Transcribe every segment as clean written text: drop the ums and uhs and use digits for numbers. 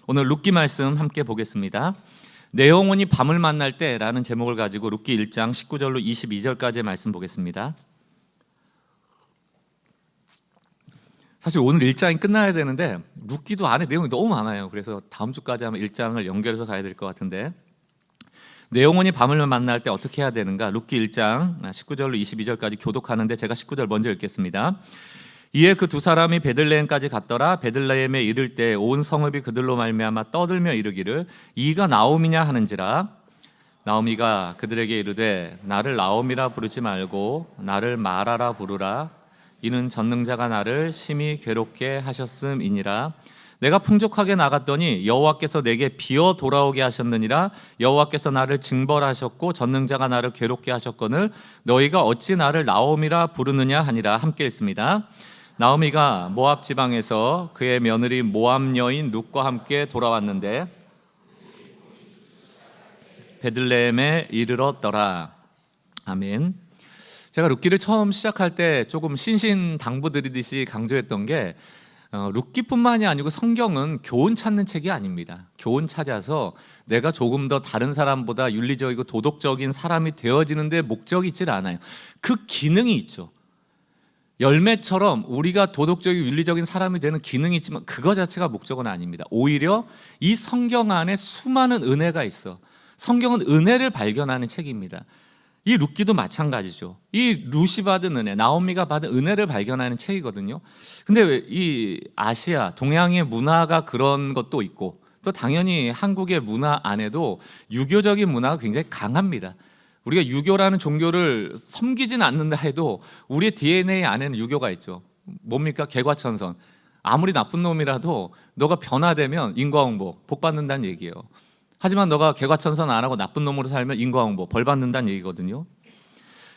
오늘 룻기 말씀 함께 보겠습니다. 내 영혼이 밤을 만날 때라는 제목을 가지고 룻기 1장 19절로 22절까지의 말씀 보겠습니다. 사실 오늘 1장이 끝나야 되는데 룻기도 안에 내용이 너무 많아요. 그래서 다음 주까지 아마 1장을 연결해서 가야 될 것 같은데, 내 영혼이 밤을 만날 때 어떻게 해야 되는가? 룻기 1장 19절로 22절까지 교독하는데 제가 19절 먼저 읽겠습니다. 이에 그 두 사람이 베들레헴까지 갔더라. 베들레헴에 이를 때 온 성읍이 그들로 말미암아 떠들며 이르기를 이가 나옴이냐 하는지라. 나오미가 그들에게 이르되 나를 나옴이라 부르지 말고 나를 마라라 부르라. 이는 전능자가 나를 심히 괴롭게 하셨음이니라. 내가 풍족하게 나갔더니 여호와께서 내게 비어 돌아오게 하셨느니라. 여호와께서 나를 징벌하셨고 전능자가 나를 괴롭게 하셨거늘 너희가 어찌 나를 나옴이라 부르느냐 하니라. 함께 읽습니다. 나오미가 모압 지방에서 그의 며느리 모압 여인 룻과 함께 돌아왔는데 베들레헴에 이르렀더라. 아멘. 제가 룻기를 처음 시작할 때 조금 신신당부드리듯이 강조했던 게 룻기뿐만이 아니고 성경은 교훈 찾는 책이 아닙니다. 교훈 찾아서 내가 조금 더 다른 사람보다 윤리적이고 도덕적인 사람이 되어지는 데 목적이 있질 않아요. 그 기능이 있죠. 열매처럼 우리가 도덕적이고 윤리적인 사람이 되는 기능이 있지만 그거 자체가 목적은 아닙니다. 오히려 이 성경 안에 수많은 은혜가 있어. 성경은 은혜를 발견하는 책입니다. 이 룻기도 마찬가지죠. 이 룻이 받은 은혜, 나오미가 받은 은혜를 발견하는 책이거든요. 근데 이 아시아, 동양의 문화가 그런 것도 있고 또 당연히 한국의 문화 안에도 유교적인 문화가 굉장히 강합니다. 우리가 유교라는 종교를 섬기진 않는다 해도 우리의 DNA 안에는 유교가 있죠. 뭡니까? 개과천선. 아무리 나쁜 놈이라도 너가 변화되면 인과응보, 복 받는다는 얘기예요. 하지만 너가 개과천선 안 하고 나쁜 놈으로 살면 인과응보, 벌 받는다는 얘기거든요.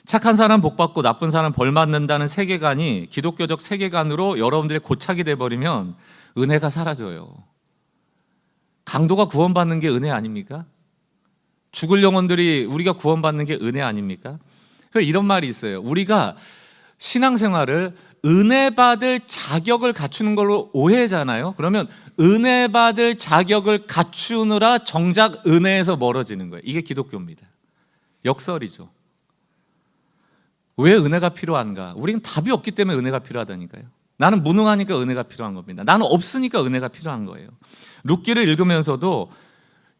착한 사람 복 받고 나쁜 사람 벌 받는다는 세계관이 기독교적 세계관으로 여러분들의 고착이 돼버리면 은혜가 사라져요. 강도가 구원받는 게 은혜 아닙니까? 죽을 영혼들이 우리가 구원받는 게 은혜 아닙니까? 이런 말이 있어요. 우리가 신앙생활을 은혜 받을 자격을 갖추는 걸로 오해잖아요. 그러면 은혜 받을 자격을 갖추느라 정작 은혜에서 멀어지는 거예요. 이게 기독교입니다. 역설이죠. 왜 은혜가 필요한가? 우리는 답이 없기 때문에 은혜가 필요하다니까요. 나는 무능하니까 은혜가 필요한 겁니다. 나는 없으니까 은혜가 필요한 거예요. 룻기를 읽으면서도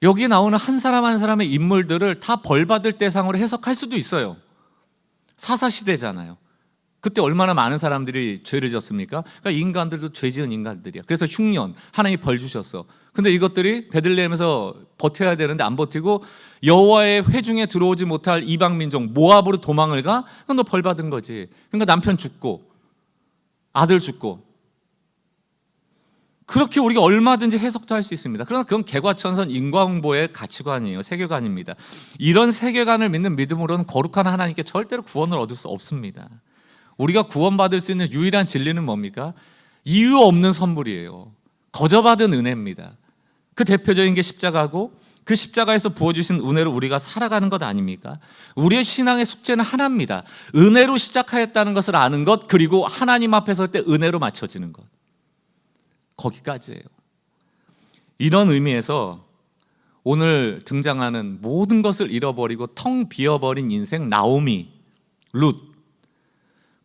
여기 나오는 한 사람 한 사람의 인물들을 다 벌받을 대상으로 해석할 수도 있어요. 사사시대잖아요. 그때 얼마나 많은 사람들이 죄를 졌습니까? 그러니까 인간들도 죄 지은 인간들이야. 그래서 흉년, 하나님이 벌 주셨어. 근데 이것들이 베들레헴에서 버텨야 되는데 안 버티고 여호와의 회중에 들어오지 못할 이방 민족 모압으로 도망을 가? 그럼 너 벌 받은 거지. 그러니까 남편 죽고 아들 죽고. 그렇게 우리가 얼마든지 해석도 할 수 있습니다. 그러나 그건 개과천선 인과응보의 가치관이에요. 세계관입니다. 이런 세계관을 믿는 믿음으로는 거룩한 하나님께 절대로 구원을 얻을 수 없습니다. 우리가 구원받을 수 있는 유일한 진리는 뭡니까? 이유 없는 선물이에요. 거저받은 은혜입니다. 그 대표적인 게 십자가고 그 십자가에서 부어주신 은혜로 우리가 살아가는 것 아닙니까? 우리의 신앙의 숙제는 하나입니다. 은혜로 시작하였다는 것을 아는 것, 그리고 하나님 앞에 설 때 은혜로 맞춰지는 것. 거기까지예요. 이런 의미에서 오늘 등장하는 모든 것을 잃어버리고 텅 비어버린 인생 나오미, 룻,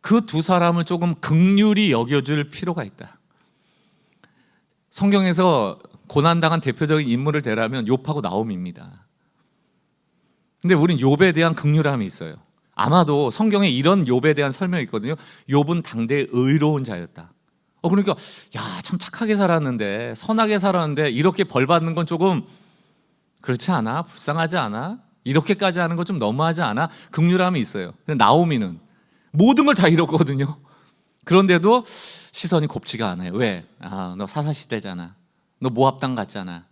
그 두 사람을 조금 긍휼히 여겨줄 필요가 있다. 성경에서 고난당한 대표적인 인물을 대라면 욥하고 나오미입니다. 근데 우린 욥에 대한 긍휼함이 있어요. 아마도 성경에 이런 욥에 대한 설명이 있거든요. 욥은 당대의 의로운 자였다. 그러니까 참 착하게 살았는데, 선하게 살았는데 이렇게 벌 받는 건 조금 그렇지 않아? 불쌍하지 않아? 이렇게까지 하는 건 좀 너무하지 않아? 긍휼함이 있어요. 근데 나오미는 모든 걸 다 잃었거든요. 그런데도 시선이 곱지가 않아요. 왜? 너 사사시대잖아. 너 모압 땅 갔잖아.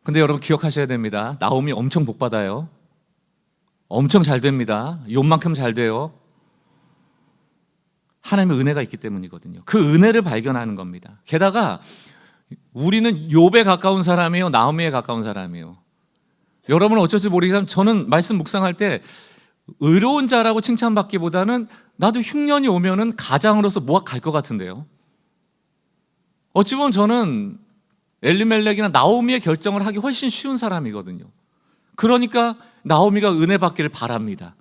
근데 여러분 기억하셔야 됩니다. 나오미 엄청 복 받아요. 엄청 잘 됩니다. 욥만큼 잘 돼요. 하나님의 은혜가 있기 때문이거든요. 그 은혜를 발견하는 겁니다. 게다가 우리는 욥에 가까운 사람이에요, 나오미에 가까운 사람이에요. 여러분은 어쩔지 모르겠지만 저는 말씀 묵상할 때 의로운 자라고 칭찬받기보다는 나도 흉년이 오면은 가장으로서 모압 갈 것 같은데요. 어찌 보면 저는 엘리멜렉이나 나오미의 결정을 하기 훨씬 쉬운 사람이거든요. 그러니까 나오미가 은혜 받기를 바랍니다.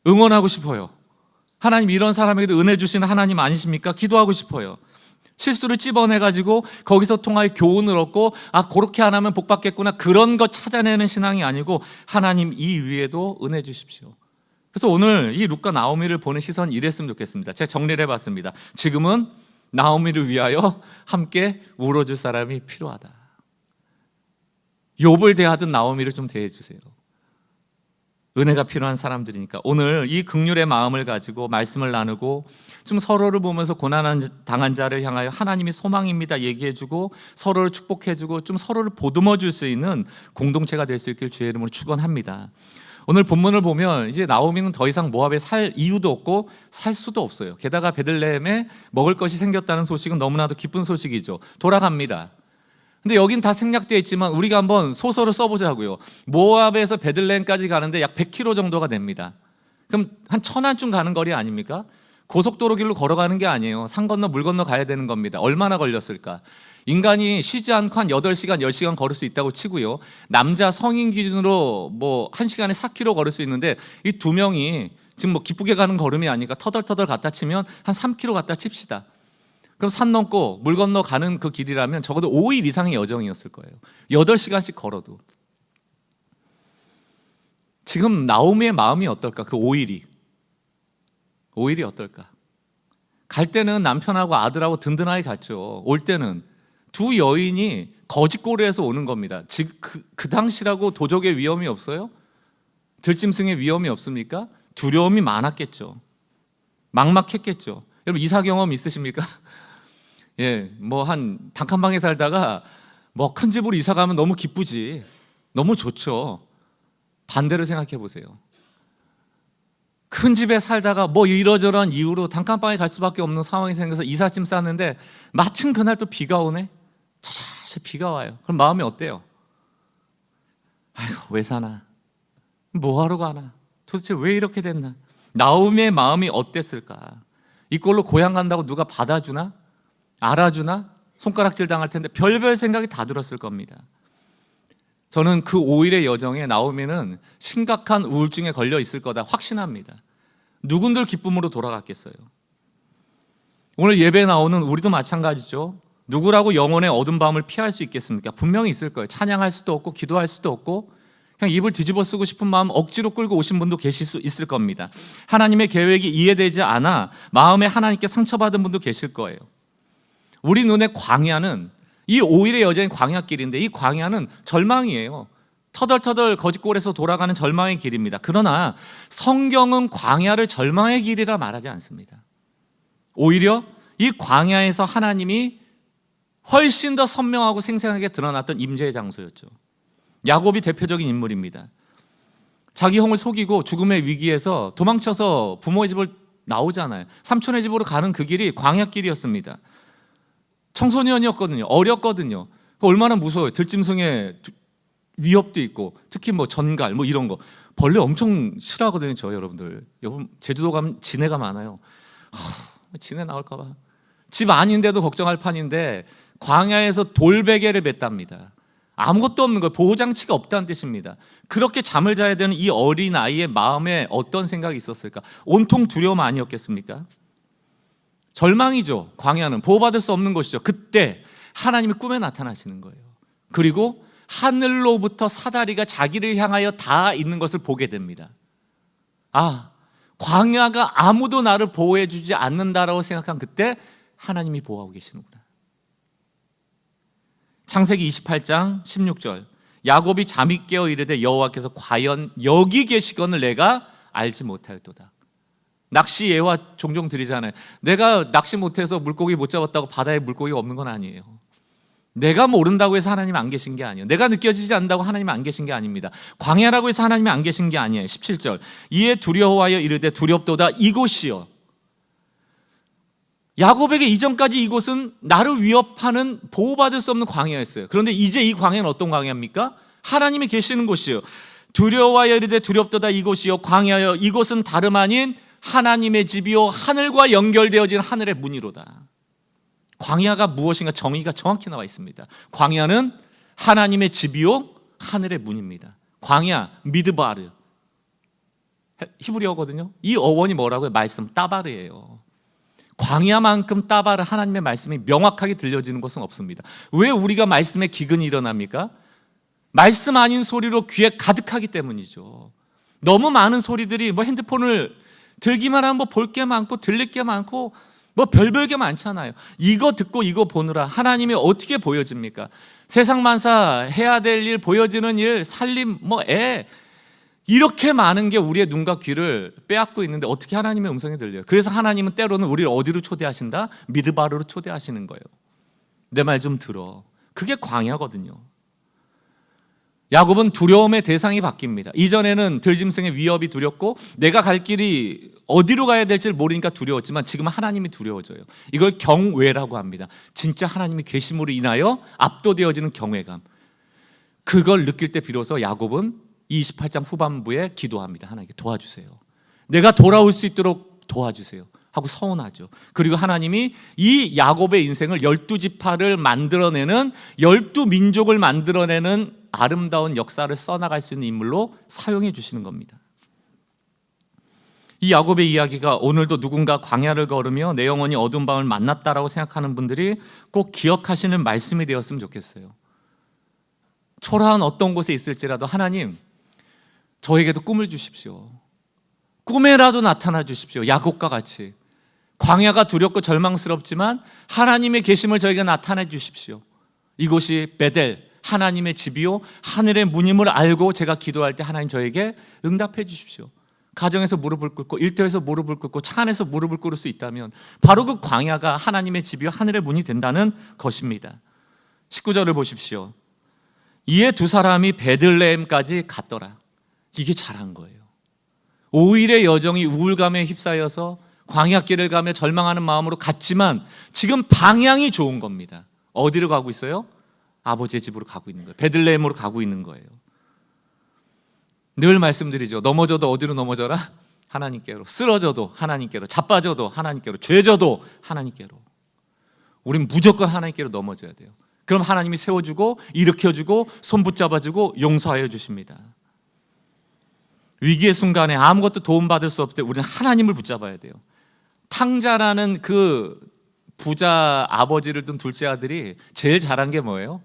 응원하고 싶어요. 하나님, 이런 사람에게도 은혜 주시는 하나님 아니십니까? 기도하고 싶어요. 실수를 찝어내가지고 거기서 통하여 교훈을 얻고, 아, 그렇게 안 하면 복 받겠구나, 그런 거 찾아내는 신앙이 아니고, 하나님, 이 위에도 은혜 주십시오. 그래서 오늘 이 룻과 나오미를 보는 시선 이랬으면 좋겠습니다. 제가 정리를 해봤습니다. 지금은 나오미를 위하여 함께 울어줄 사람이 필요하다. 욥을 대하듯 나오미를 좀 대해주세요. 은혜가 필요한 사람들이니까 오늘 이 긍휼의 마음을 가지고 말씀을 나누고, 좀 서로를 보면서 고난 당한 자를 향하여 하나님이 소망입니다 얘기해주고, 서로를 축복해주고, 좀 서로를 보듬어줄 수 있는 공동체가 될 수 있길 주의 이름으로 축원합니다. 오늘 본문을 보면 이제 나오미는 더 이상 모압에 살 이유도 없고 살 수도 없어요. 게다가 베들레헴에 먹을 것이 생겼다는 소식은 너무나도 기쁜 소식이죠. 돌아갑니다. 근데 여긴 다 생략되어 있지만 우리가 한번 소설을 써보자고요. 모압에서 베들레헴까지 가는데 약 100km 정도가 됩니다. 그럼 한 1000안쯤 가는 거리 아닙니까? 고속도로 길로 걸어가는 게 아니에요. 산 건너 물 건너 가야 되는 겁니다. 얼마나 걸렸을까? 인간이 쉬지 않고 한 8시간, 10시간 걸을 수 있다고 치고요. 남자 성인 기준으로 뭐 1시간에 4km 걸을 수 있는데, 이 두 명이 지금 뭐 기쁘게 가는 걸음이 아니니까 터덜터덜 갖다 치면 한 3km 갖다 칩시다. 그럼 산 넘고 물 건너 가는 그 길이라면 적어도 5일 이상의 여정이었을 거예요. 8시간씩 걸어도. 지금 나오미의 마음이 어떨까? 그 5일이 어떨까? 갈 때는 남편하고 아들하고 든든하게 갔죠. 올 때는 두 여인이 거짓고래에서 오는 겁니다. 그 당시라고 도적의 위험이 없어요? 들짐승의 위험이 없습니까? 두려움이 많았겠죠. 막막했겠죠. 여러분, 이사 경험 있으십니까? 예, 뭐 한 단칸방에 살다가 뭐 큰 집으로 이사 가면 너무 기쁘지, 너무 좋죠. 반대로 생각해 보세요. 큰 집에 살다가 뭐 이러저러한 이유로 단칸방에 갈 수밖에 없는 상황이 생겨서 이삿짐 쌌는데 마침 그날 또 비가 오네. 차차차 비가 와요. 그럼 마음이 어때요? 아이고, 왜 사나? 뭐하러 가나? 도대체 왜 이렇게 됐나? 나오미의 마음이 어땠을까? 이꼴로 고향 간다고 누가 받아주나? 알아주나? 손가락질 당할 텐데 별별 생각이 다 들었을 겁니다. 저는 그 5일의 여정에 나오미는 심각한 우울증에 걸려 있을 거다 확신합니다. 누군들 기쁨으로 돌아갔겠어요? 오늘 예배에 나오는 우리도 마찬가지죠. 누구라고 영혼의 어두운 밤을 피할 수 있겠습니까? 분명히 있을 거예요. 찬양할 수도 없고 기도할 수도 없고 그냥 입을 뒤집어 쓰고 싶은 마음 억지로 끌고 오신 분도 계실 수 있을 겁니다. 하나님의 계획이 이해되지 않아 마음에 하나님께 상처받은 분도 계실 거예요. 우리 눈에 광야는, 이 5일의 여정인 광야길인데, 이 광야는 절망이에요. 터덜터덜 거짓골에서 돌아가는 절망의 길입니다. 그러나 성경은 광야를 절망의 길이라 말하지 않습니다. 오히려 이 광야에서 하나님이 훨씬 더 선명하고 생생하게 드러났던 임재의 장소였죠. 야곱이 대표적인 인물입니다. 자기 형을 속이고 죽음의 위기에서 도망쳐서 부모의 집을 나오잖아요. 삼촌의 집으로 가는 그 길이 광야길이었습니다. 청소년이었거든요. 어렸거든요. 얼마나 무서워요. 들짐승의 위협도 있고, 특히 뭐 전갈 뭐 이런 거. 벌레 엄청 싫어하거든요. 저 여러분들. 여러분 제주도 가면 진해가 많아요. 진해 나올까 봐. 집 아닌데도 걱정할 판인데 광야에서 돌베개를 맸답니다. 아무것도 없는 거예요. 보호장치가 없다는 뜻입니다. 그렇게 잠을 자야 되는 이 어린 아이의 마음에 어떤 생각이 있었을까? 온통 두려움 아니었겠습니까? 절망이죠. 광야는 보호받을 수 없는 곳이죠. 그때 하나님이 꿈에 나타나시는 거예요. 그리고 하늘로부터 사다리가 자기를 향하여 닿아 있는 것을 보게 됩니다. 아, 광야가 아무도 나를 보호해 주지 않는다라고 생각한 그때 하나님이 보호하고 계시는구나. 창세기 28장 16절, 야곱이 잠이 깨어 이르되 여호와께서 과연 여기 계시거늘 내가 알지 못하였도다. 낚시 예화 종종 드리잖아요. 내가 낚시 못해서 물고기 못 잡았다고 바다에 물고기가 없는 건 아니에요. 내가 모른다고 해서 하나님 안 계신 게 아니에요. 내가 느껴지지 않는다고 하나님 안 계신 게 아닙니다. 광야라고 해서 하나님이 안 계신 게 아니에요. 17절, 이에 두려워하여 이르되 두렵도다 이곳이요. 야곱에게 이전까지 이곳은 나를 위협하는 보호받을 수 없는 광야였어요. 그런데 이제 이 광야는 어떤 광야입니까? 하나님이 계시는 곳이요. 두려워하여 이르되 두렵도다 이곳이요. 광야여 이곳은 다름 아닌 하나님의 집이요 하늘과 연결되어진 하늘의 문이로다. 광야가 무엇인가 정의가 정확히 나와 있습니다. 광야는 하나님의 집이요 하늘의 문입니다. 광야, 미드바르, 히브리어거든요. 이 어원이 뭐라고요? 말씀, 따바르예요. 광야만큼 따바르, 하나님의 말씀이 명확하게 들려지는 것은 없습니다. 왜 우리가 말씀에 기근이 일어납니까? 말씀 아닌 소리로 귀에 가득하기 때문이죠. 너무 많은 소리들이 핸드폰을 들기만 하면 볼 게 많고 들릴 게 많고 별별 게 많잖아요. 이거 듣고 이거 보느라 하나님이 어떻게 보여집니까? 세상 만사 해야 될 일, 보여지는 일, 살림, 애, 이렇게 많은 게 우리의 눈과 귀를 빼앗고 있는데 어떻게 하나님의 음성이 들려요? 그래서 하나님은 때로는 우리를 어디로 초대하신다? 미드바르로 초대하시는 거예요. 내 말 좀 들어. 그게 광야거든요. 야곱은 두려움의 대상이 바뀝니다. 이전에는 들짐승의 위협이 두렵고 내가 갈 길이 어디로 가야 될지를 모르니까 두려웠지만 지금은 하나님이 두려워져요. 이걸 경외라고 합니다. 진짜 하나님이 계심으로 인하여 압도되어지는 경외감. 그걸 느낄 때 비로소 야곱은 28장 후반부에 기도합니다. 하나님께 도와주세요. 내가 돌아올 수 있도록 도와주세요 하고 서원하죠. 그리고 하나님이 이 야곱의 인생을 12지파를 만들어내는, 12민족을 만들어내는 아름다운 역사를 써나갈 수 있는 인물로 사용해 주시는 겁니다. 이 야곱의 이야기가 오늘도 누군가 광야를 걸으며 내 영혼이 어두운 밤을 만났다라고 생각하는 분들이 꼭 기억하시는 말씀이 되었으면 좋겠어요. 초라한 어떤 곳에 있을지라도 하나님, 저에게도 꿈을 주십시오. 꿈에라도 나타나 주십시오. 야곱과 같이. 광야가 두렵고 절망스럽지만 하나님의 계심을 저에게 나타내 주십시오. 이곳이 베델, 하나님의 집이요 하늘의 문임을 알고 제가 기도할 때 하나님 저에게 응답해 주십시오. 가정에서 무릎을 꿇고 일터에서 무릎을 꿇고 차 안에서 무릎을 꿇을 수 있다면 바로 그 광야가 하나님의 집이요 하늘의 문이 된다는 것입니다. 19절을 보십시오. 이에 두 사람이 베들레헴까지 갔더라. 이게 잘한 거예요. 5일의 여정이 우울감에 휩싸여서 광야길을 가며 절망하는 마음으로 갔지만 지금 방향이 좋은 겁니다. 어디로 가고 있어요? 아버지의 집으로 가고 있는 거예요. 베들레헴으로 가고 있는 거예요. 늘 말씀드리죠. 넘어져도 어디로 넘어져라? 하나님께로. 쓰러져도 하나님께로. 자빠져도 하나님께로. 죄져도 하나님께로. 우린 무조건 하나님께로 넘어져야 돼요. 그럼 하나님이 세워주고 일으켜주고 손 붙잡아주고 용서하여 주십니다. 위기의 순간에 아무것도 도움받을 수 없을 때 우리는 하나님을 붙잡아야 돼요. 탕자라는 그 부자 아버지를 둔 둘째 아들이 제일 잘한 게 뭐예요?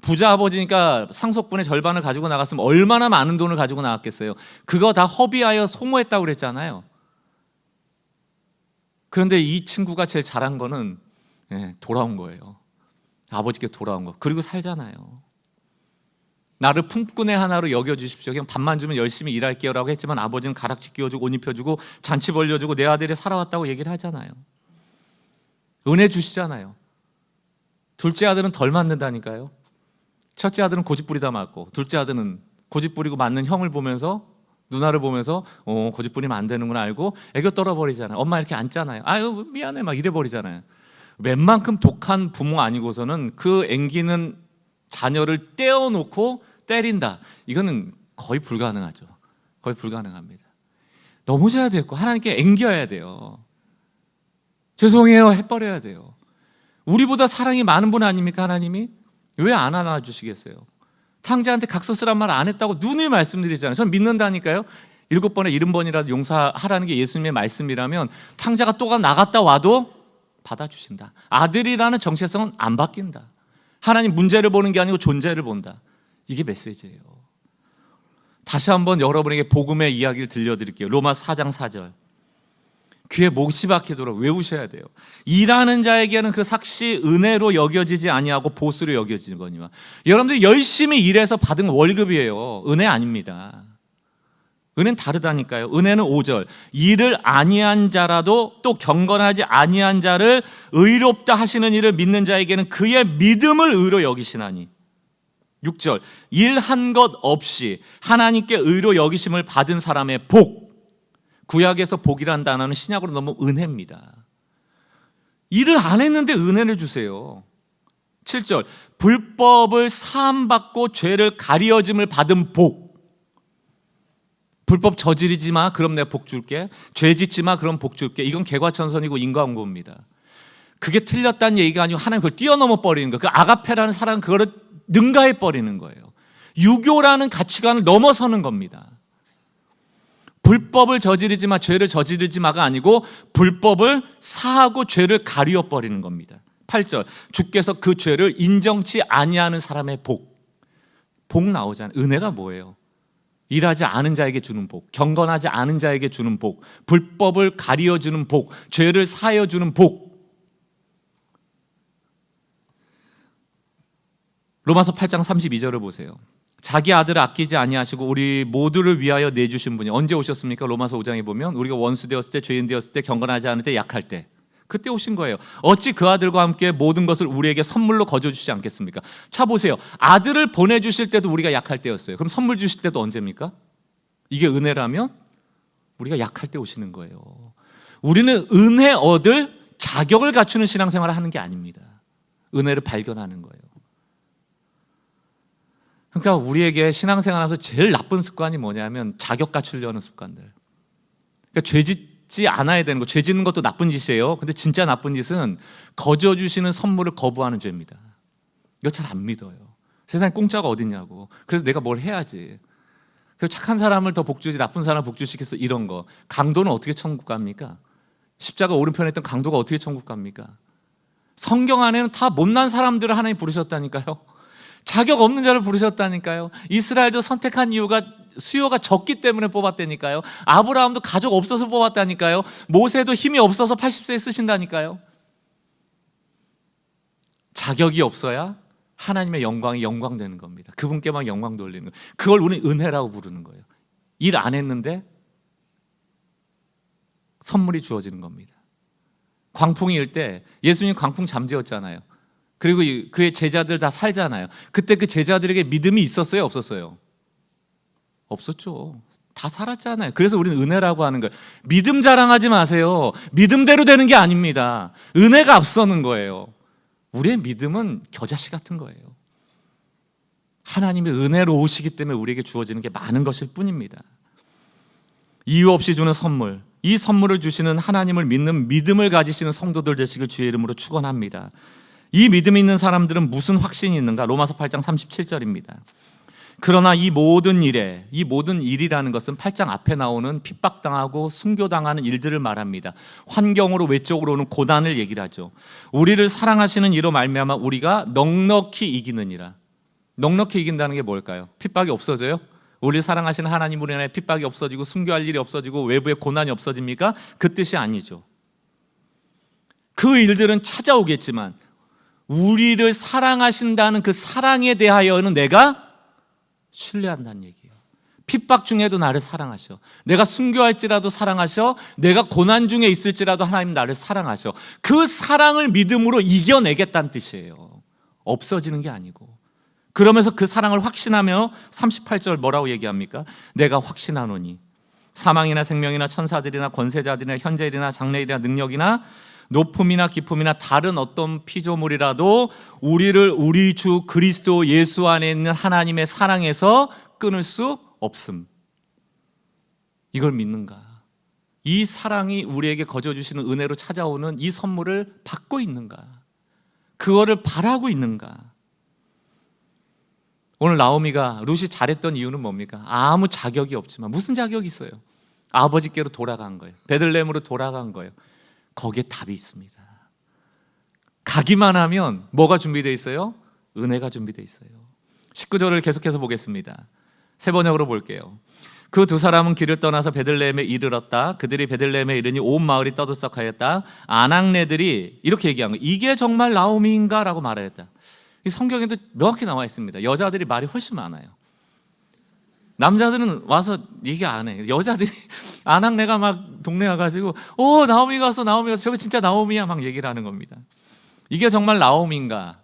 부자 아버지니까 상속분의 절반을 가지고 나갔으면 얼마나 많은 돈을 가지고 나갔겠어요. 그거 다 허비하여 소모했다고 그랬잖아요. 그런데 이 친구가 제일 잘한 거는 돌아온 거예요. 아버지께 돌아온 거. 그리고 살잖아요. 나를 품꾼의 하나로 여겨주십시오. 그냥 밥만 주면 열심히 일할게요 라고 했지만 아버지는 가락지 끼워주고 옷 입혀주고 잔치 벌려주고 내 아들이 살아왔다고 얘기를 하잖아요. 은혜 주시잖아요. 둘째 아들은 덜 맞는다니까요. 첫째 아들은 고집부리다 맞고 둘째 아들은 고집부리고 맞는 형을 보면서 누나를 보면서 고집부리면 안 되는구나 알고 애교 떨어버리잖아요. 엄마 이렇게 앉잖아요. 아유 미안해 막 이래버리잖아요. 웬만큼 독한 부모 아니고서는 그 앵기는 자녀를 떼어놓고 때린다. 이거는 거의 불가능하죠. 거의 불가능합니다. 넘어져야 되고 하나님께 앵겨야 돼요. 죄송해요 해버려야 돼요. 우리보다 사랑이 많은 분 아닙니까 하나님이? 왜 안 안아주시겠어요? 탕자한테 각서쓰란 말 안 했다고 누누이 말씀드리잖아요. 전 믿는다니까요. 7번에 70번이라도 용서하라는 게 예수님의 말씀이라면 탕자가 또 나갔다 와도 받아주신다. 아들이라는 정체성은 안 바뀐다. 하나님 문제를 보는 게 아니고 존재를 본다. 이게 메시지예요. 다시 한번 여러분에게 복음의 이야기를 들려드릴게요. 로마 4장 4절. 귀에 못이 박히도록 외우셔야 돼요. 일하는 자에게는 그 삭시 은혜로 여겨지지 아니하고 보수로 여겨지거니와. 여러분들이 열심히 일해서 받은 월급이에요. 은혜 아닙니다. 은혜는 다르다니까요. 은혜는 5절. 일을 아니한 자라도 또 경건하지 아니한 자를 의롭다 하시는 이를 믿는 자에게는 그의 믿음을 의로 여기시나니. 6절. 일한 것 없이 하나님께 의로 여기심을 받은 사람의 복. 구약에서 복이란 단어는 신약으로 너무 은혜입니다. 일을 안 했는데 은혜를 주세요. 7절. 불법을 사함받고 죄를 가리어짐을 받은 복. 불법 저지르지 마 그럼 내가 복 줄게. 죄 짓지 마 그럼 복 줄게. 이건 개과천선이고 인과응보입니다. 그게 틀렸다는 얘기가 아니고 하나님 그걸 뛰어넘어 버리는 거예요. 그 아가페라는 사랑은 그거를 능가해 버리는 거예요. 유교라는 가치관을 넘어서는 겁니다. 불법을 저지르지 마, 죄를 저지르지 마가 아니고 불법을 사하고 죄를 가리워 버리는 겁니다. 8절, 주께서 그 죄를 인정치 아니하는 사람의 복. 복 나오잖아요. 은혜가 뭐예요? 일하지 않은 자에게 주는 복, 경건하지 않은 자에게 주는 복, 불법을 가리워 주는 복, 죄를 사하여 주는 복. 로마서 8장 32절을 보세요. 자기 아들을 아끼지 아니하시고 우리 모두를 위하여 내주신 분이 언제 오셨습니까? 로마서 5장에 보면 우리가 원수 되었을 때, 죄인 되었을 때, 경건하지 않을 때, 약할 때, 그때 오신 거예요. 어찌 그 아들과 함께 모든 것을 우리에게 선물로 거저주시지 않겠습니까? 차 보세요. 아들을 보내주실 때도 우리가 약할 때였어요. 그럼 선물 주실 때도 언제입니까? 이게 은혜라면 우리가 약할 때 오시는 거예요. 우리는 은혜 얻을 자격을 갖추는 신앙생활을 하는 게 아닙니다. 은혜를 발견하는 거예요. 그러니까 우리에게 신앙생활하면서 제일 나쁜 습관이 뭐냐면 자격 갖추려는 습관들. 그러니까 죄 짓지 않아야 되는 거. 죄 짓는 것도 나쁜 짓이에요. 근데 진짜 나쁜 짓은 거저 주시는 선물을 거부하는 죄입니다. 이거 잘 안 믿어요. 세상에 공짜가 어딨냐고. 그래서 내가 뭘 해야지. 그래서 착한 사람을 더 복주지 나쁜 사람을 복주시켜서 이런 거. 강도는 어떻게 천국 갑니까? 십자가 오른편에 있던 강도가 어떻게 천국 갑니까? 성경 안에는 다 못난 사람들을 하나님 부르셨다니까요. 자격 없는 자를 부르셨다니까요. 이스라엘도 선택한 이유가 수요가 적기 때문에 뽑았다니까요. 아브라함도 가족 없어서 뽑았다니까요. 모세도 힘이 없어서 80세에 쓰신다니까요. 자격이 없어야 하나님의 영광이 영광되는 겁니다. 그분께만 영광 돌리는 거예요. 그걸 우리는 은혜라고 부르는 거예요. 일 안 했는데 선물이 주어지는 겁니다. 광풍이 일 때 예수님 광풍 잠재웠잖아요. 그리고 그의 제자들 다 살잖아요. 그때 그 제자들에게 믿음이 있었어요? 없었어요? 없었죠. 다 살았잖아요. 그래서 우리는 은혜라고 하는 거예요. 믿음 자랑하지 마세요. 믿음대로 되는 게 아닙니다. 은혜가 앞서는 거예요. 우리의 믿음은 겨자씨 같은 거예요. 하나님의 은혜로 오시기 때문에 우리에게 주어지는 게 많은 것일 뿐입니다. 이유 없이 주는 선물, 이 선물을 주시는 하나님을 믿는 믿음을 가지시는 성도들 되시길 주의 이름으로 축원합니다. 이 믿음이 있는 사람들은 무슨 확신이 있는가? 로마서 8장 37절입니다. 그러나 이 모든 일이라는 것은 8장 앞에 나오는 핍박당하고 순교당하는 일들을 말합니다. 환경으로 외적으로 오는 고난을 얘기를 하죠. 우리를 사랑하시는 이로 말미암아 우리가 넉넉히 이기느니라. 넉넉히 이긴다는 게 뭘까요? 핍박이 없어져요? 우리를 사랑하시는 하나님으로 인해 핍박이 없어지고 순교할 일이 없어지고 외부의 고난이 없어집니까? 그 뜻이 아니죠. 그 일들은 찾아오겠지만 우리를 사랑하신다는 그 사랑에 대하여는 내가 신뢰한다는 얘기예요. 핍박 중에도 나를 사랑하셔. 내가 순교할지라도 사랑하셔. 내가 고난 중에 있을지라도 하나님 나를 사랑하셔. 그 사랑을 믿음으로 이겨내겠다는 뜻이에요. 없어지는 게 아니고. 그러면서 그 사랑을 확신하며 38절 뭐라고 얘기합니까? 내가 확신하노니 사망이나 생명이나 천사들이나 권세자들이나 현재일이나 장래일이나 능력이나 높음이나 깊음이나 다른 어떤 피조물이라도 우리를 우리 주 그리스도 예수 안에 있는 하나님의 사랑에서 끊을 수 없음. 이걸 믿는가? 이 사랑이 우리에게 거저주시는 은혜로 찾아오는 이 선물을 받고 있는가? 그거를 바라고 있는가? 오늘 나오미가 룻이 잘했던 이유는 뭡니까? 아무 자격이 없지만 무슨 자격이 있어요? 아버지께로 돌아간 거예요. 베들레헴으로 돌아간 거예요. 거기에 답이 있습니다. 가기만 하면 뭐가 준비되어 있어요? 은혜가 준비되어 있어요. 19절을 계속해서 보겠습니다. 세 번역으로 볼게요. 그 두 사람은 길을 떠나서 베들레헴에 이르렀다. 그들이 베들레헴에 이르니 온 마을이 떠들썩하였다. 아낙네들이 이렇게 얘기한 거예요. 이게 정말 나오미인가? 라고 말하였다. 이 성경에도 명확히 나와 있습니다. 여자들이 말이 훨씬 많아요. 남자들은 와서 얘기 안 해. 여자들이 아낙네가 막 동네 와가지고 나오미가 왔어, 나오미가 왔어. 저거 진짜 나오미야 막 얘기를 하는 겁니다. 이게 정말 나오미인가?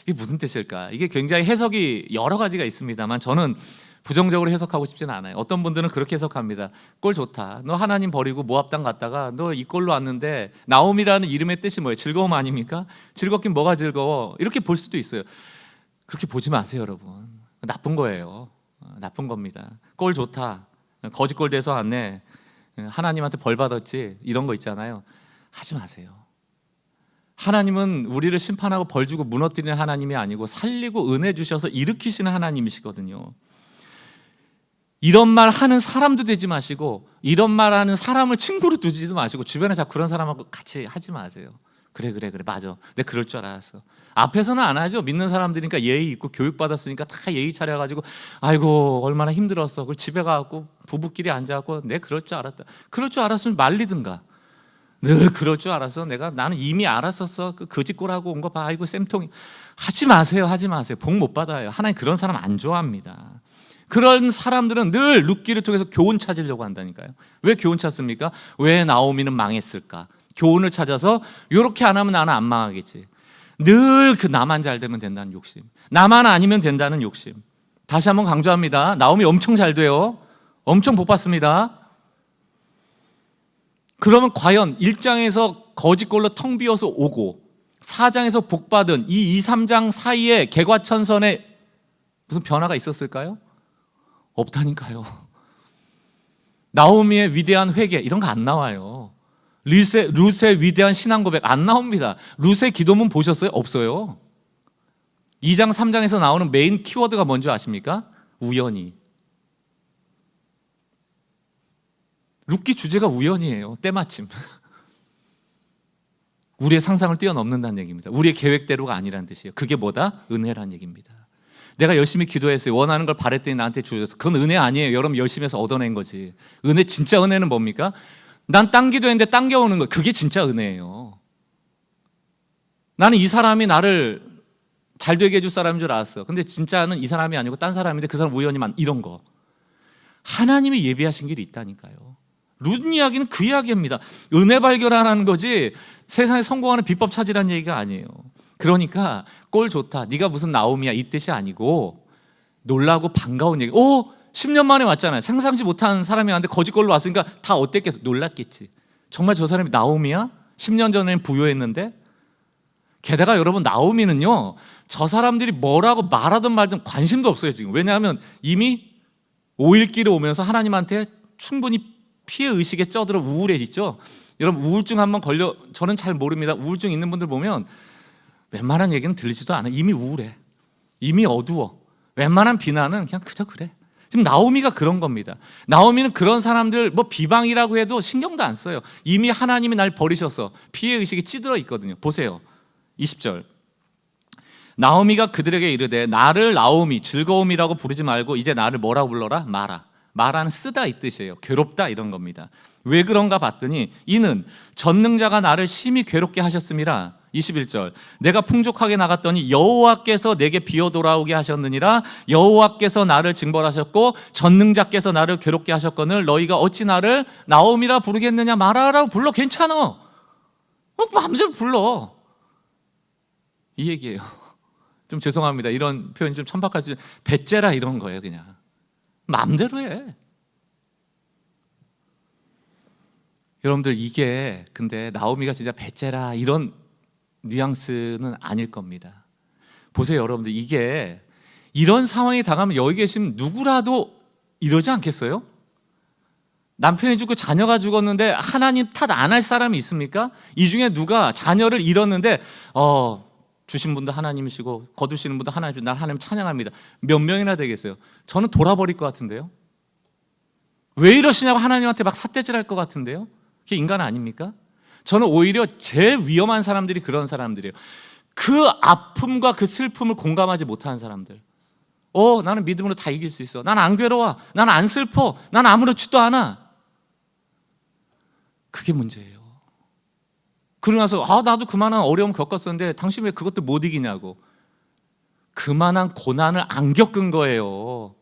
이게 무슨 뜻일까? 이게 굉장히 해석이 여러 가지가 있습니다만 저는 부정적으로 해석하고 싶지는 않아요. 어떤 분들은 그렇게 해석합니다. 꼴 좋다. 너 하나님 버리고 모압 땅 갔다가 너 이 꼴로 왔는데 나오미라는 이름의 뜻이 뭐예요? 즐거움 아닙니까? 즐겁긴 뭐가 즐거워? 이렇게 볼 수도 있어요. 그렇게 보지 마세요, 여러분. 나쁜 거예요. 나쁜 겁니다. 꼴 좋다. 거짓 꼴 돼서 왔네. 하나님한테 벌 받았지. 이런 거 있잖아요. 하지 마세요. 하나님은 우리를 심판하고 벌 주고 무너뜨리는 하나님이 아니고 살리고 은혜 주셔서 일으키시는 하나님이시거든요. 이런 말 하는 사람도 되지 마시고 이런 말 하는 사람을 친구로 두지도 마시고 주변에 자꾸 그런 사람하고 같이 하지 마세요. 그래 맞아, 내가 그럴 줄 알았어. 앞에서는 안 하죠. 믿는 사람들이니까 예의 있고 교육받았으니까 다 예의 차려가지고 아이고 얼마나 힘들었어. 그리고 집에 가고 부부끼리 앉아갖고 내가 그럴 줄 알았다. 그럴 줄 알았으면 말리든가. 늘 그럴 줄 알았어. 나는 이미 알았었어. 그 거짓골하고 온 거 봐. 아이고 쌤통이. 하지 마세요. 복 못 받아요. 하나님 그런 사람 안 좋아합니다. 그런 사람들은 늘 룻기를 통해서 교훈 찾으려고 한다니까요. 왜 교훈 찾습니까? 왜 나오미는 망했을까? 교훈을 찾아서 이렇게 안 하면 나는 안 망하겠지. 늘 그 나만 잘 되면 된다는 욕심, 나만 아니면 된다는 욕심. 다시 한번 강조합니다. 나오미 엄청 잘 돼요. 엄청 복 받습니다. 그러면 과연 1장에서 거짓골로 텅 비어서 오고 4장에서 복 받은 이 2, 3장 사이에 개과천선에 무슨 변화가 있었을까요? 없다니까요. 나오미의 위대한 회개 이런 거 안 나와요. 룻의 위대한 신앙 고백 안 나옵니다. 룻의 기도문 보셨어요? 없어요. 2장 3장에서 나오는 메인 키워드가 뭔지 아십니까? 우연히. 룻기 주제가 우연이에요. 때마침. 우리의 상상을 뛰어넘는다는 얘기입니다. 우리의 계획대로가 아니라는 뜻이에요. 그게 뭐다? 은혜라는 얘기입니다. 내가 열심히 기도했어요. 원하는 걸 바랬더니 나한테 주셨어. 그건 은혜 아니에요. 여러분 열심히 해서 얻어낸 거지. 진짜 은혜는 뭡니까? 난 딴 기도했는데 당겨오는 거. 그게 진짜 은혜예요. 나는 이 사람이 나를 잘 되게 해줄 사람인 줄 알았어. 근데 진짜는 이 사람이 아니고 딴 사람인데 그 사람 우연히만 이런 거. 하나님이 예비하신 길이 있다니까요. 룻 이야기는 그 이야기입니다. 은혜 발견하라는 거지 세상에 성공하는 비법 찾으라는 얘기가 아니에요. 그러니까 꼴 좋다, 네가 무슨 나오미야 이 뜻이 아니고 놀라고 반가운 얘기. 10년 만에 왔잖아요. 상상치 못한 사람이 왔는데 거짓골로 왔으니까 다 어땠겠어? 놀랐겠지. 정말 저 사람이 나오미야? 10년 전에는 부유했는데. 게다가 여러분 나오미는요, 저 사람들이 뭐라고 말하든 말든 관심도 없어요 지금. 왜냐하면 이미 5일길을 오면서 하나님한테 충분히 피해의식에 쪄들어 우울해지죠. 여러분 우울증 한번 걸려, 저는 잘 모릅니다. 우울증 있는 분들 보면 웬만한 얘기는 들리지도 않아. 이미 우울해, 이미 어두워. 웬만한 비난은 그냥 그저 그래. 지금 나오미가 그런 겁니다. 나오미는 그런 사람들 비방이라고 해도 신경도 안 써요. 이미 하나님이 날 버리셔서 피해의식이 찌들어 있거든요. 보세요 20절. 나오미가 그들에게 이르되 나를 나오미 즐거움이라고 부르지 말고 이제 나를 뭐라고 불러라? 마라. 마라는 쓰다 이 뜻이에요. 괴롭다 이런 겁니다. 왜 그런가 봤더니 이는 전능자가 나를 심히 괴롭게 하셨음이라. 21절. 내가 풍족하게 나갔더니 여호와께서 내게 비어 돌아오게 하셨느니라. 여호와께서 나를 징벌하셨고 전능자께서 나를 괴롭게 하셨거늘 너희가 어찌 나를 나오미라 부르겠느냐? 마라라고 불러. 괜찮아. 마음대로 불러. 이 얘기예요. 좀 죄송합니다. 이런 표현이 좀 천박할 수 있는, 배째라 이런 거예요. 그냥 마음대로 해. 여러분들 이게 근데 나오미가 진짜 배째라 이런 뉘앙스는 아닐 겁니다. 보세요 여러분들, 이게 이런 상황에 당하면 여기 계신 누구라도 이러지 않겠어요? 남편이 죽고 자녀가 죽었는데 하나님 탓 안 할 사람이 있습니까? 이 중에 누가 자녀를 잃었는데 주신 분도 하나님이시고 거두시는 분도 하나님이시고 난 하나님 찬양합니다. 몇 명이나 되겠어요? 저는 돌아버릴 것 같은데요. 왜 이러시냐고 하나님한테 막 삿대질할 것 같은데요. 그게 인간 아닙니까? 저는 오히려 제일 위험한 사람들이 그런 사람들이에요. 그 아픔과 그 슬픔을 공감하지 못하는 사람들. 나는 믿음으로 다 이길 수 있어. 난 안 괴로워. 난 안 슬퍼. 난 아무렇지도 않아. 그게 문제예요. 그러고 나서 나도 그만한 어려움 겪었었는데 당신 왜 그것도 못 이기냐고. 그만한 고난을 안 겪은 거예요.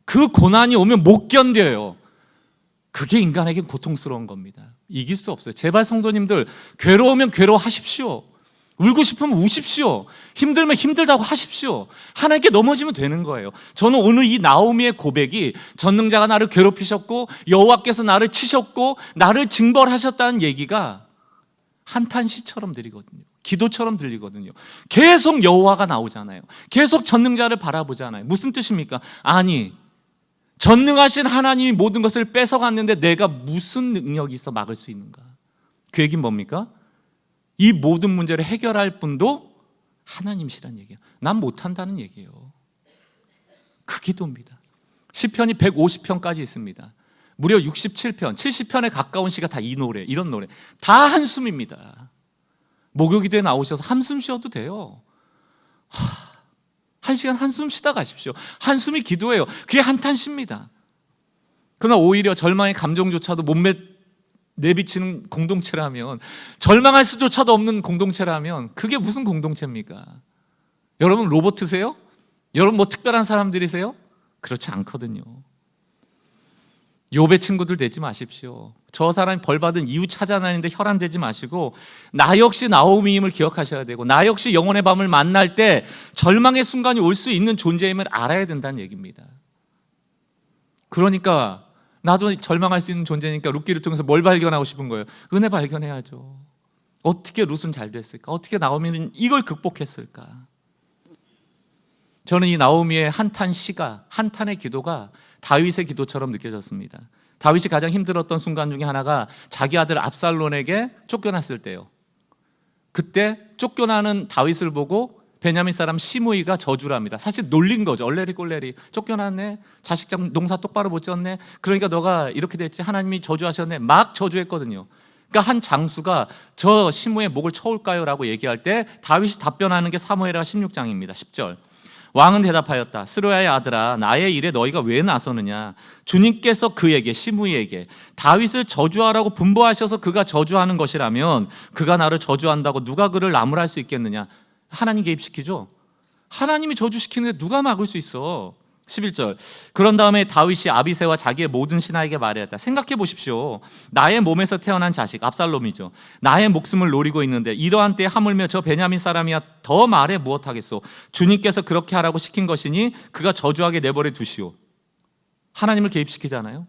그 고난이 오면 못 견뎌요. 그게 인간에겐 고통스러운 겁니다. 이길 수 없어요. 제발 성도님들, 괴로우면 괴로워하십시오. 울고 싶으면 우십시오. 힘들면 힘들다고 하십시오. 하나님께 넘어지면 되는 거예요. 저는 오늘 이 나오미의 고백이 전능자가 나를 괴롭히셨고 여호와께서 나를 치셨고 나를 징벌하셨다는 얘기가 한탄시처럼 들리거든요. 기도처럼 들리거든요. 계속 여호와가 나오잖아요. 계속 전능자를 바라보잖아요. 무슨 뜻입니까? 아니, 전능하신 하나님이 모든 것을 뺏어갔는데 내가 무슨 능력이 있어 막을 수 있는가? 그 얘기는 뭡니까? 이 모든 문제를 해결할 분도 하나님이시란 얘기예요. 난 못한다는 얘기예요. 그 기도입니다. 시편이 150편까지 있습니다. 무려 67편, 70편에 가까운 시가 다 이 노래, 이런 노래. 다 한숨입니다. 목요기도에 나오셔서 한숨 쉬어도 돼요. 한 시간 한숨 쉬다 가십시오. 한숨이 기도예요. 그게 한탄시입니다. 그러나 오히려 절망의 감정조차도 못 내비치는 공동체라면, 절망할 수조차도 없는 공동체라면 그게 무슨 공동체입니까? 여러분 로봇이세요? 여러분 뭐 특별한 사람들이세요? 그렇지 않거든요. 욥의 친구들 되지 마십시오. 저 사람이 벌받은 이유 찾아다니는데 혈안되지 마시고, 나 역시 나오미임을 기억하셔야 되고, 나 역시 영혼의 밤을 만날 때 절망의 순간이 올 수 있는 존재임을 알아야 된다는 얘기입니다. 그러니까 나도 절망할 수 있는 존재니까 룻기를 통해서 뭘 발견하고 싶은 거예요? 은혜 발견해야죠. 어떻게 룻은 잘 됐을까? 어떻게 나오미는 이걸 극복했을까? 저는 이 나오미의 한탄 시가, 한탄의 기도가 다윗의 기도처럼 느껴졌습니다. 다윗이 가장 힘들었던 순간 중에 하나가 자기 아들 압살롬에게 쫓겨났을 때요. 그때 쫓겨나는 다윗을 보고 베냐민 사람 시므이가 저주를 합니다. 사실 놀린 거죠. 얼레리 꼴레리, 쫓겨났네, 자식 농사 똑바로 못 지었네, 그러니까 너가 이렇게 됐지, 하나님이 저주하셨네, 막 저주했거든요. 그러니까 한 장수가 저 시므의 목을 쳐올까요? 라고 얘기할 때 다윗이 답변하는 게 사무엘하 16장입니다 10절. 왕은 대답하였다. 스루야의 아들아, 나의 일에 너희가 왜 나서느냐? 주님께서 그에게, 시므이에게 다윗을 저주하라고 분부하셔서 그가 저주하는 것이라면 그가 나를 저주한다고 누가 그를 나무랄 수 있겠느냐? 하나님 개입시키죠. 하나님이 저주시키는데 누가 막을 수 있어? 11절. 그런 다음에 다윗이 아비새와 자기의 모든 신하에게 말했다. 생각해 보십시오. 나의 몸에서 태어난 자식 압살롬이죠. 나의 목숨을 노리고 있는데 이러한 때에 하물며 저 베냐민 사람이야 더 말해 무엇하겠소? 주님께서 그렇게 하라고 시킨 것이니 그가 저주하게 내버려 두시오. 하나님을 개입시키잖아요.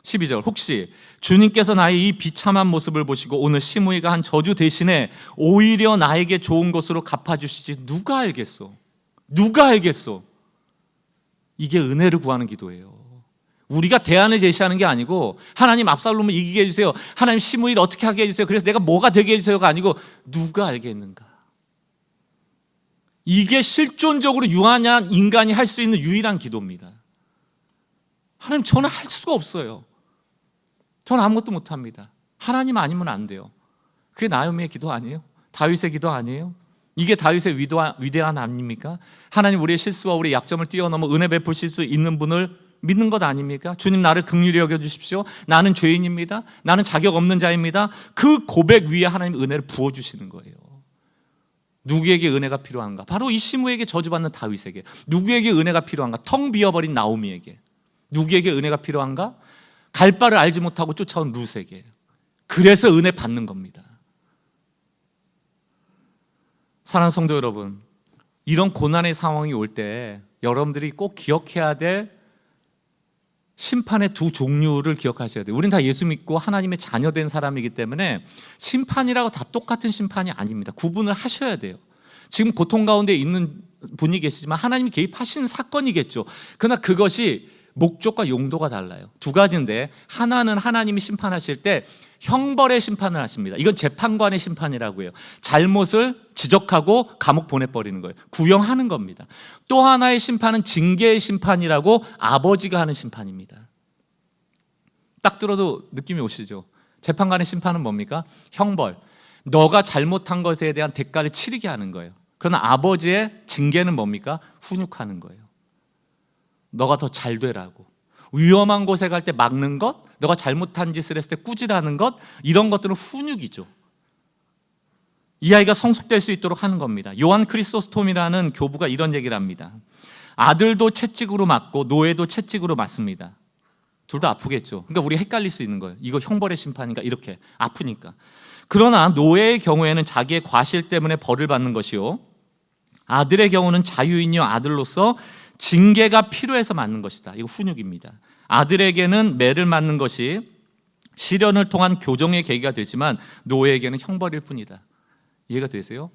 12절. 혹시 주님께서 나의 이 비참한 모습을 보시고 오늘 시므이가 한 저주 대신에 오히려 나에게 좋은 것으로 갚아주시지 누가 알겠소? 누가 알겠소? 이게 은혜를 구하는 기도예요. 우리가 대안을 제시하는 게 아니고 하나님 압살롬을 이기게 해주세요, 하나님 시므이를 어떻게 하게 해주세요, 그래서 내가 뭐가 되게 해주세요가 아니고 누가 알겠는가. 이게 실존적으로 유한한 인간이 할 수 있는 유일한 기도입니다. 하나님, 저는 할 수가 없어요. 저는 아무것도 못합니다. 하나님 아니면 안 돼요. 그게 나오미의 기도 아니에요? 다윗의 기도 아니에요? 이게 다윗의 위대한 아닙니까? 하나님 우리의 실수와 우리의 약점을 뛰어넘어 은혜 베푸실 수 있는 분을 믿는 것 아닙니까? 주님, 나를 긍휼히 여겨주십시오. 나는 죄인입니다. 나는 자격 없는 자입니다. 그 고백 위에 하나님 은혜를 부어주시는 거예요. 누구에게 은혜가 필요한가? 바로 이 시므에게 저주받는 다윗에게. 누구에게 은혜가 필요한가? 텅 비어버린 나오미에게. 누구에게 은혜가 필요한가? 갈 바를 알지 못하고 쫓아온 룻에게. 그래서 은혜 받는 겁니다. 사랑하는 성도 여러분, 이런 고난의 상황이 올 때 여러분들이 꼭 기억해야 될 심판의 두 종류를 기억하셔야 돼요. 우리는 다 예수 믿고 하나님의 자녀된 사람이기 때문에 심판이라고 다 똑같은 심판이 아닙니다. 구분을 하셔야 돼요. 지금 고통 가운데 있는 분이 계시지만 하나님이 개입하시는 사건이겠죠. 그러나 그것이 목적과 용도가 달라요. 두 가지인데, 하나는 하나님이 심판하실 때 형벌의 심판을 하십니다. 이건 재판관의 심판이라고 해요. 잘못을 지적하고 감옥 보내버리는 거예요. 구형하는 겁니다. 또 하나의 심판은 징계의 심판이라고 아버지가 하는 심판입니다. 딱 들어도 느낌이 오시죠? 재판관의 심판은 뭡니까? 형벌. 너가 잘못한 것에 대한 대가를 치르게 하는 거예요. 그러나 아버지의 징계는 뭡니까? 훈육하는 거예요. 너가 더 잘 되라고. 위험한 곳에 갈 때 막는 것, 너가 잘못한 짓을 했을 때 꾸지라는 것, 이런 것들은 훈육이죠. 이 아이가 성숙될 수 있도록 하는 겁니다. 요한 크리소스톰이라는 교부가 이런 얘기를 합니다. 아들도 채찍으로 맞고 노예도 채찍으로 맞습니다. 둘 다 아프겠죠. 그러니까 우리 헷갈릴 수 있는 거예요. 이거 형벌의 심판인가? 이렇게 아프니까. 그러나 노예의 경우에는 자기의 과실 때문에 벌을 받는 것이요, 아들의 경우는 자유인이요 아들로서 징계가 필요해서 맞는 것이다. 이거 훈육입니다. 아들에게는 매를 맞는 것이 시련을 통한 교정의 계기가 되지만 노예에게는 형벌일 뿐이다. 이해가 되세요?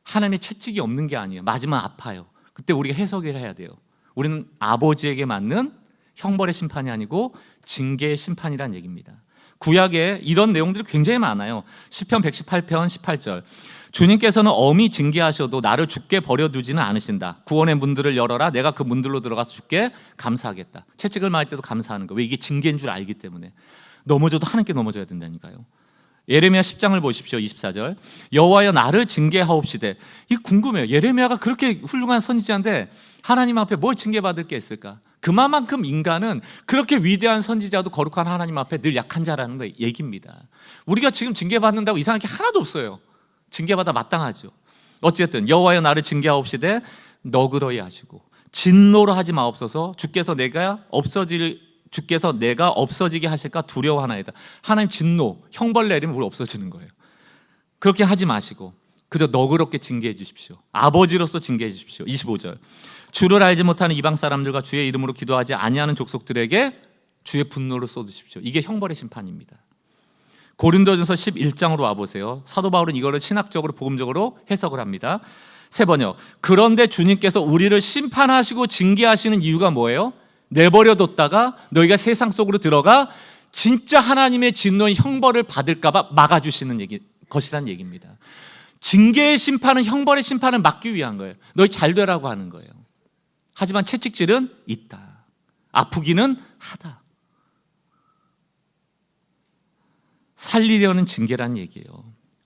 하나님의 채찍이 없는 게 아니에요. 맞으면 아파요. 그때 우리가 해석을 해야 돼요. 우리는 아버지에게 맞는 형벌의 심판이 아니고 징계의 심판이란 얘기입니다. 구약에 이런 내용들이 굉장히 많아요. 시편 118편 18절. 주님께서는 엄히 징계하셔도 나를 죽게 버려두지는 않으신다. 구원의 문들을 열어라. 내가 그 문들로 들어가서 주께 감사하겠다. 채찍을 맞을 때도 감사하는 거예요. 왜? 이게 징계인 줄 알기 때문에. 넘어져도 하나님께 넘어져야 된다니까요. 예레미야 10장을 보십시오. 24절. 여호와여 나를 징계하옵시되. 이게 궁금해요. 예레미야가 그렇게 훌륭한 선지자인데 하나님 앞에 뭘 징계받을 게 있을까? 그만큼 인간은 그렇게 위대한 선지자도 거룩한 하나님 앞에 늘 약한 자라는 거 얘기입니다. 우리가 지금 징계받는다고 이상한 게 하나도 없어요. 징계받아 마땅하죠. 어쨌든 여호와여 나를 징계하옵시되 너그러이 하시고 진노로 하지 마옵소서. 주께서 내가 없어지게 하실까 두려워하나이다. 하나님 진노, 형벌 내리면 우리 없어지는 거예요. 그렇게 하지 마시고 그저 너그럽게 징계해 주십시오. 아버지로서 징계해 주십시오. 25절. 주를 알지 못하는 이방 사람들과 주의 이름으로 기도하지 아니하는 족속들에게 주의 분노를 쏟으십시오. 이게 형벌의 심판입니다. 고린도전서 11장으로 와보세요. 사도 바울은 이거를 신학적으로 복음적으로 해석을 합니다. 세 번역. 그런데 주님께서 우리를 심판하시고 징계하시는 이유가 뭐예요? 내버려뒀다가 너희가 세상 속으로 들어가 진짜 하나님의 진노의 형벌을 받을까 봐 막아주시는 것이란 얘기입니다. 징계의 심판은 형벌의 심판을 막기 위한 거예요. 너희 잘 되라고 하는 거예요. 하지만 채찍질은 있다. 아프기는 하다. 살리려는 징계란 얘기예요.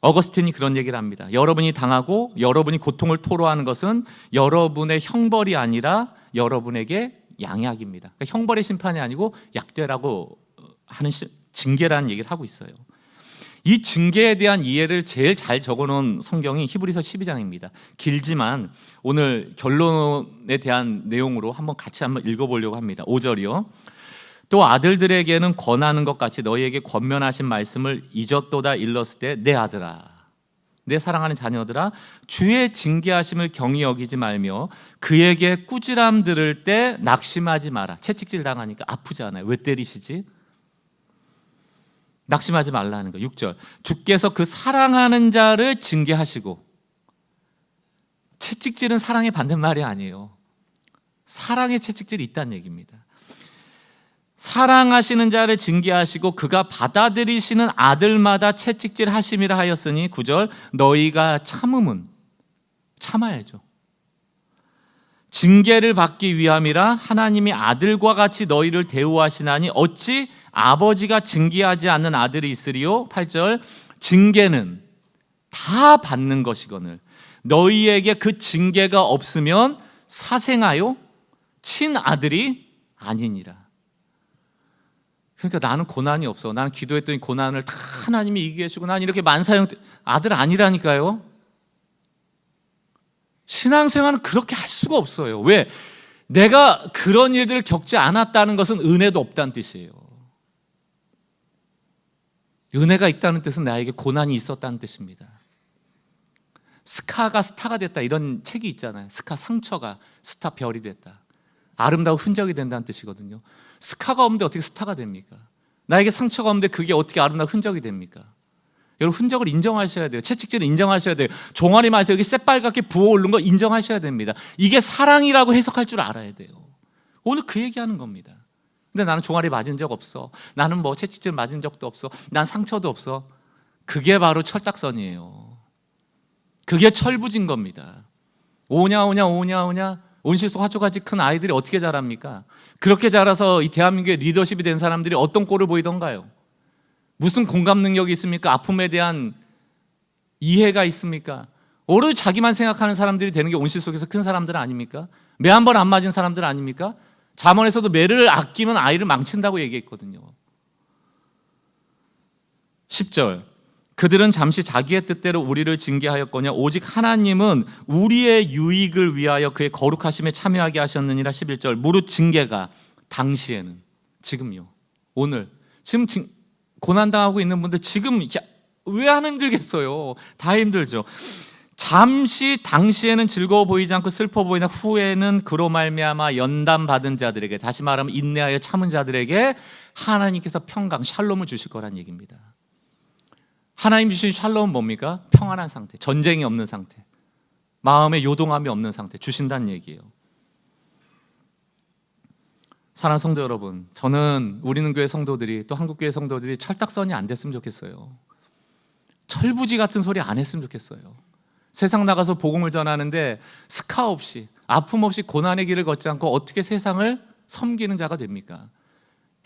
어거스틴이 그런 얘기를 합니다. 여러분이 당하고 여러분이 고통을 토로하는 것은 여러분의 형벌이 아니라 여러분에게 양약입니다. 그러니까 형벌의 심판이 아니고 약되라고 하는 징계라는 얘기를 하고 있어요. 이 징계에 대한 이해를 제일 잘 적어놓은 성경이 히브리서 12장입니다. 길지만 오늘 결론에 대한 내용으로 같이 한번 읽어보려고 합니다. 5절이요. 또 아들들에게는 권하는 것 같이 너희에게 권면하신 말씀을 잊었도다 일렀을 때 내 아들아, 내 사랑하는 자녀들아, 주의 징계하심을 경히 여기지 말며 그에게 꾸지람 들을 때 낙심하지 마라. 채찍질 당하니까 아프잖아요. 왜 때리시지? 낙심하지 말라는 거. 6절. 주께서 그 사랑하는 자를 징계하시고. 채찍질은 사랑의 반대말이 아니에요. 사랑의 채찍질이 있다는 얘기입니다. 사랑하시는 자를 징계하시고 그가 받아들이시는 아들마다 채찍질 하심이라 하였으니 9절. 너희가 참음은 참아야죠. 징계를 받기 위함이라 하나님이 아들과 같이 너희를 대우하시나니 어찌 아버지가 징계하지 않는 아들이 있으리요? 8절. 징계는 다 받는 것이거늘 너희에게 그 징계가 없으면 사생하여 친아들이 아니니라. 그러니까 나는 고난이 없어. 나는 기도했더니 고난을 다 하나님이 이기게 해주고 난 이렇게 만사형 아들 아니라니까요. 신앙생활은 그렇게 할 수가 없어요. 왜? 내가 그런 일들을 겪지 않았다는 것은 은혜도 없다는 뜻이에요. 은혜가 있다는 뜻은 나에게 고난이 있었다는 뜻입니다. 스카가 스타가 됐다 이런 책이 있잖아요. 스카 상처가 스타 별이 됐다. 아름다운 흔적이 된다는 뜻이거든요. 스카가 없는데 어떻게 스타가 됩니까? 나에게 상처가 없는데 그게 어떻게 아름다운 흔적이 됩니까? 여러분 흔적을 인정하셔야 돼요. 채찍질을 인정하셔야 돼요. 종아리 맛에 여기 새빨갛게 부어오른 거 인정하셔야 됩니다. 이게 사랑이라고 해석할 줄 알아야 돼요. 오늘 그 얘기하는 겁니다. 근데 나는 종아리 맞은 적 없어. 나는 뭐 채찍질 맞은 적도 없어. 난 상처도 없어. 그게 바로 철딱선이에요. 그게 철부진 겁니다. 오냐 온실 속 화초같이 큰 아이들이 어떻게 자랍니까? 그렇게 자라서 이 대한민국의 리더십이 된 사람들이 어떤 꼴을 보이던가요? 무슨 공감 능력이 있습니까? 아픔에 대한 이해가 있습니까? 오로지 자기만 생각하는 사람들이 되는 게 온실 속에서 큰 사람들 아닙니까? 매 한 번 안 맞은 사람들 아닙니까? 잠언에서도 매를 아끼면 아이를 망친다고 얘기했거든요. 10절. 그들은 잠시 자기의 뜻대로 우리를 징계하였거냐 오직 하나님은 우리의 유익을 위하여 그의 거룩하심에 참여하게 하셨느니라. 11절. 무릇 징계가 당시에는, 지금요, 오늘 지금 고난당하고 있는 분들 지금 왜 안 힘들겠어요? 다 힘들죠. 잠시 당시에는 즐거워 보이지 않고 슬퍼 보이나 후에는 그로 말미암아 연단 받은 자들에게, 다시 말하면 인내하여 참은 자들에게 하나님께서 평강 샬롬을 주실 거란 얘기입니다. 하나님 주신 샬롬은 뭡니까? 평안한 상태, 전쟁이 없는 상태, 마음에 요동함이 없는 상태 주신다는 얘기예요. 사랑하는 성도 여러분, 저는 우리는 교회 성도들이, 또 한국교회 성도들이 철딱선이 안 됐으면 좋겠어요. 철부지 같은 소리 안 했으면 좋겠어요. 세상 나가서 복음을 전하는데 스카 없이, 아픔 없이 고난의 길을 걷지 않고 어떻게 세상을 섬기는 자가 됩니까?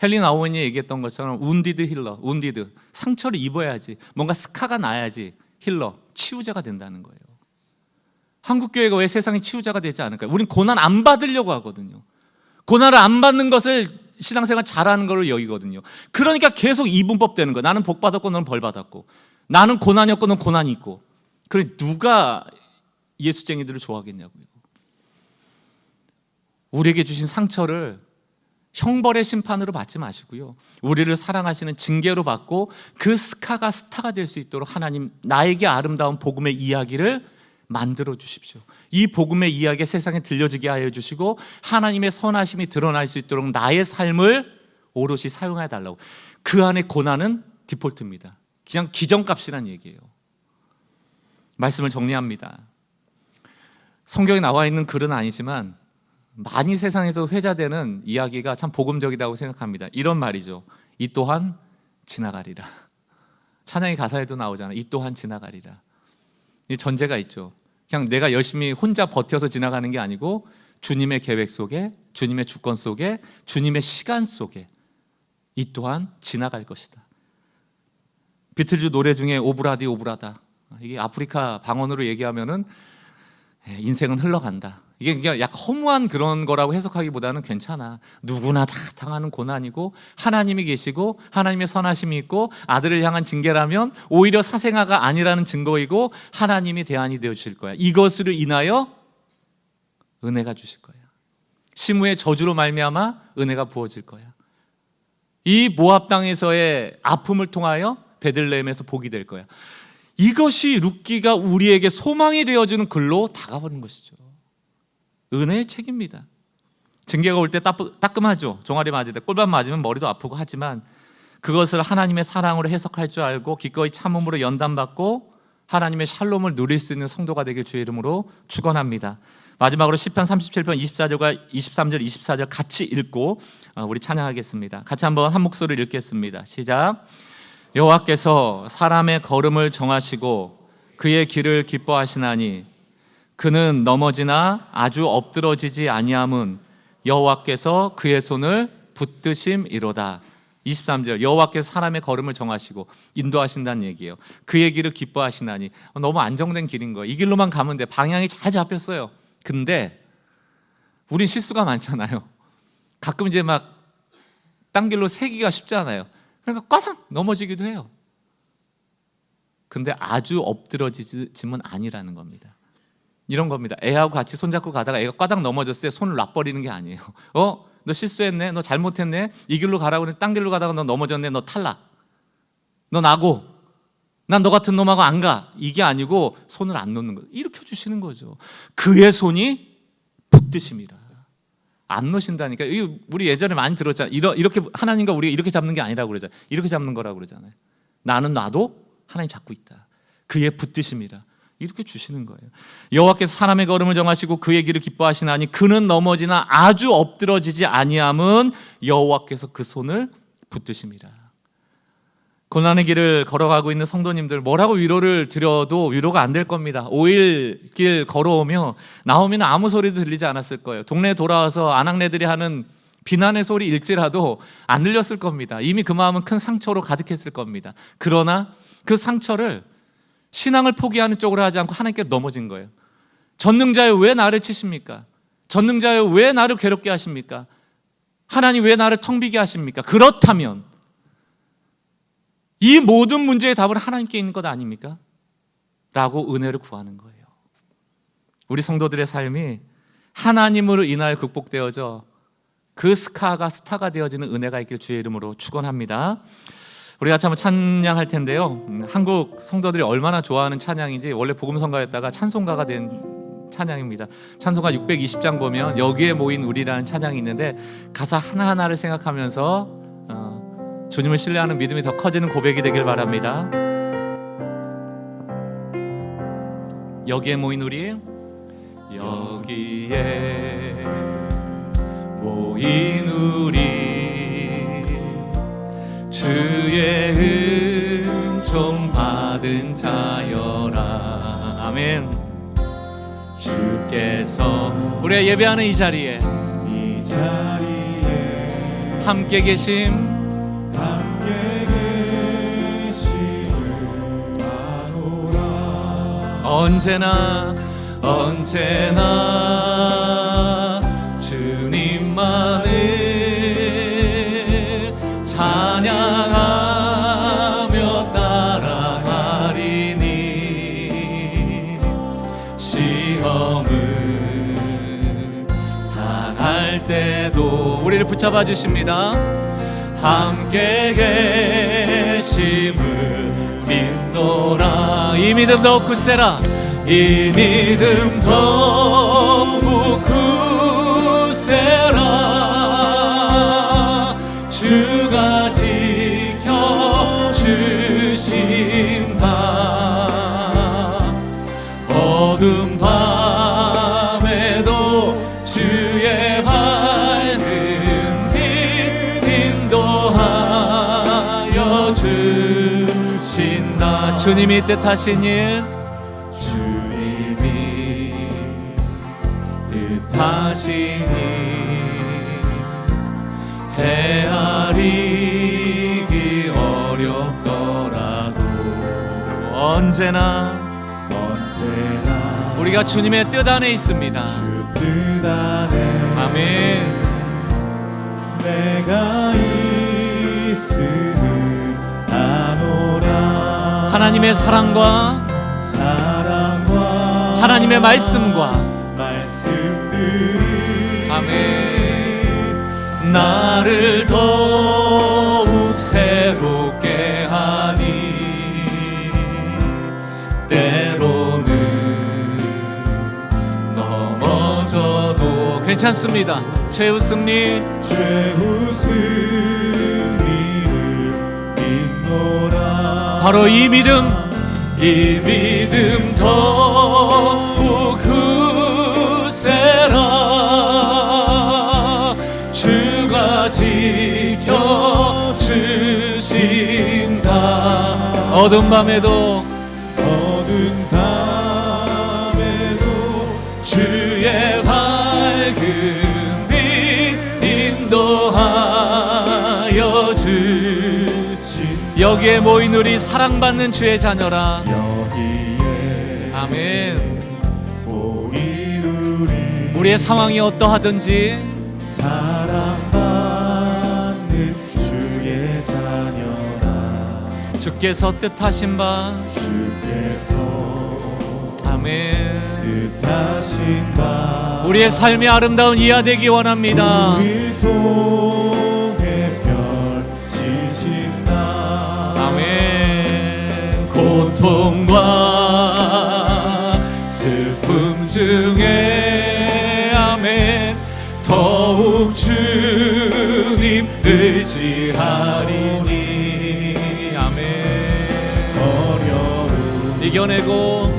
헬린 아우엔이 얘기했던 것처럼 운디드 힐러, 운디드, 상처를 입어야지, 뭔가 스카가 나야지 힐러, 치유자가 된다는 거예요. 한국교회가 왜 세상의 치유자가 되지 않을까요? 우린 고난 안 받으려고 하거든요. 고난을 안 받는 것을 신앙생활 잘하는 걸로 여기거든요. 그러니까 계속 이분법 되는 거예요. 나는 복 받았고 너는 벌 받았고, 나는 고난이었고 너는 고난이 있고. 그래 누가 예수쟁이들을 좋아하겠냐고요. 우리에게 주신 상처를 형벌의 심판으로 받지 마시고요, 우리를 사랑하시는 징계로 받고 그 스카가 스타가 될 수 있도록 하나님 나에게 아름다운 복음의 이야기를 만들어 주십시오. 이 복음의 이야기 세상에 들려지게 하여 주시고 하나님의 선하심이 드러날 수 있도록 나의 삶을 오롯이 사용해 달라고. 그 안에 고난은 디폴트입니다. 그냥 기정값이란 얘기예요. 말씀을 정리합니다. 성경에 나와 있는 글은 아니지만 많이 세상에서 회자되는 이야기가 참 복음적이라고 생각합니다. 이런 말이죠. 이 또한 지나가리라. 찬양의 가사에도 나오잖아요. 이 또한 지나가리라. 이 전제가 있죠. 그냥 내가 열심히 혼자 버텨서 지나가는 게 아니고 주님의 계획 속에, 주님의 주권 속에, 주님의 시간 속에 이 또한 지나갈 것이다. 비틀즈 노래 중에 오브라디 오브라다, 이게 아프리카 방언으로 얘기하면은 인생은 흘러간다. 이게 그냥 약 허무한 그런 거라고 해석하기보다는 괜찮아. 누구나 다 당하는 고난이고 하나님이 계시고 하나님의 선하심이 있고 아들을 향한 징계라면 오히려 사생아가 아니라는 증거이고 하나님이 대안이 되어 주실 거야. 이것으로 인하여 은혜가 주실 거야. 시므의 저주로 말미암아 은혜가 부어질 거야. 이 모압 땅에서의 아픔을 통하여 베들레헴에서 복이 될 거야. 이것이 룻기가 우리에게 소망이 되어주는 글로 다가오는 것이죠. 은혜의 책입니다. 징계가 올 때 따끔하죠. 종아리 맞을 때 꼴밥 맞으면 머리도 아프고 하지만 그것을 하나님의 사랑으로 해석할 줄 알고 기꺼이 참음으로 연단받고 하나님의 샬롬을 누릴 수 있는 성도가 되길 주의 이름으로 축원합니다. 마지막으로 시편 37편 24절과 23절 24절 같이 읽고 우리 찬양하겠습니다. 같이 한번 한 목소리를 읽겠습니다. 시작. 여호와께서 사람의 걸음을 정하시고 그의 길을 기뻐하시나니 그는 넘어지나 아주 엎드러지지 아니함은 여호와께서 그의 손을 붙드심이로다. 23절 여호와께서 사람의 걸음을 정하시고 인도하신다는 얘기예요. 그의 길을 기뻐하시나니 너무 안정된 길인 거예요. 이 길로만 가면 돼. 방향이 잘 잡혔어요. 근데 우린 실수가 많잖아요. 가끔 이제 막 딴 길로 새기가 쉽잖아요. 그러니까 꽈당 넘어지기도 해요. 근데 아주 엎드러지면 아니라는 겁니다. 이런 겁니다. 애하고 같이 손잡고 가다가 애가 꽈당 넘어졌을 때 손을 놔버리는 게 아니에요. 너 실수했네, 너 잘못했네, 이 길로 가라고 했는데 딴 길로 가다가 너 넘어졌네, 너 탈락, 너 나고, 난 너 같은 놈하고 안 가. 이게 아니고 손을 안 놓는 거예요. 일으켜 주시는 거죠. 그의 손이 붙드십니다. 안 놓으신다니까. 우리 예전에 많이 들었잖아요. 이렇게 하나님과 우리가 이렇게 잡는 게 아니라고 그러잖아요. 이렇게 잡는 거라고 그러잖아요. 나는 놔도 하나님 잡고 있다. 그의 붙드심이라 이렇게 주시는 거예요. 여호와께서 사람의 걸음을 정하시고 그의 길을 기뻐하시나니 그는 넘어지나 아주 엎드러지지 아니함은 여호와께서 그 손을 붙드심이라. 고난의 길을 걸어가고 있는 성도님들, 뭐라고 위로를 드려도 위로가 안 될 겁니다. 5일 길 걸어오며 나오면 아무 소리도 들리지 않았을 거예요. 동네에 돌아와서 아낙네들이 하는 비난의 소리일지라도 안 들렸을 겁니다. 이미 그 마음은 큰 상처로 가득했을 겁니다. 그러나 그 상처를 신앙을 포기하는 쪽으로 하지 않고 하나님께 넘어진 거예요. 전능자여 왜 나를 치십니까? 전능자여 왜 나를 괴롭게 하십니까? 하나님 왜 나를 텅 비게 하십니까? 그렇다면 이 모든 문제의 답은 하나님께 있는 것 아닙니까? 라고 은혜를 구하는 거예요. 우리 성도들의 삶이 하나님으로 인하여 극복되어져 그 스카가 스타가 되어지는 은혜가 있길 주의 이름으로 축원합니다. 우리 같이 한번 찬양할 텐데요. 한국 성도들이 얼마나 좋아하는 찬양인지 원래 복음성가였다가 찬송가가 된 찬양입니다. 찬송가 620장 보면 여기에 모인 우리라는 찬양이 있는데 가사 하나하나를 생각하면서 주님을 신뢰하는 믿음이 더 커지는 고백이 되길 바랍니다. 여기에 모인 우리, 여기에 모인 우리 주의 은총 받은 자여라. 아멘. 주께서 우리가 예배하는 이 자리에 함께 계심 언제나 주님만을 찬양하며 따라가리니 시험을 당할 때도 우리를 붙잡아 주십니다. 함께 계심을 믿노라. 이 믿음 더욱 굳세라. 이 믿음 더욱 굳세라. 주가 지켜주신다. 어두운 밤에도 주의 밝은 빛 인도하여 주신다. 주님이 뜻하신 일, 주님이 뜻하신 일 헤아리기 어렵더라도 언제나 우리가 주님의 뜻 안에 있습니다. 주 뜻 안에 아멘. 내가 있음을 아노라. 하나님의 사랑과 하나님의 말씀과 말씀들이 아멘. 나를 더욱 새롭게 하니 때로는 넘어져도 괜찮습니다. 최우승리 믿노라. 바로 이 믿음 더욱 굳세라. 주가 지켜주신다. 어두운 밤에도 주의 밝은 빛 인도하여 주신 여기에 모인 우리 사랑받는 주의 자녀라. 아멘. 우리의 상황이 어떠하든지 사랑받는 주의 자녀라. 주께서 뜻하신 바 아멘. 뜻하신 바 우리의 삶이 아름다운 이하 되기 원합니다. 우리 통해 펼치신다. 아멘. 고통과 슬픔 중에 아멘 더욱 주님 의지하리니 아멘. 어려움 이겨내고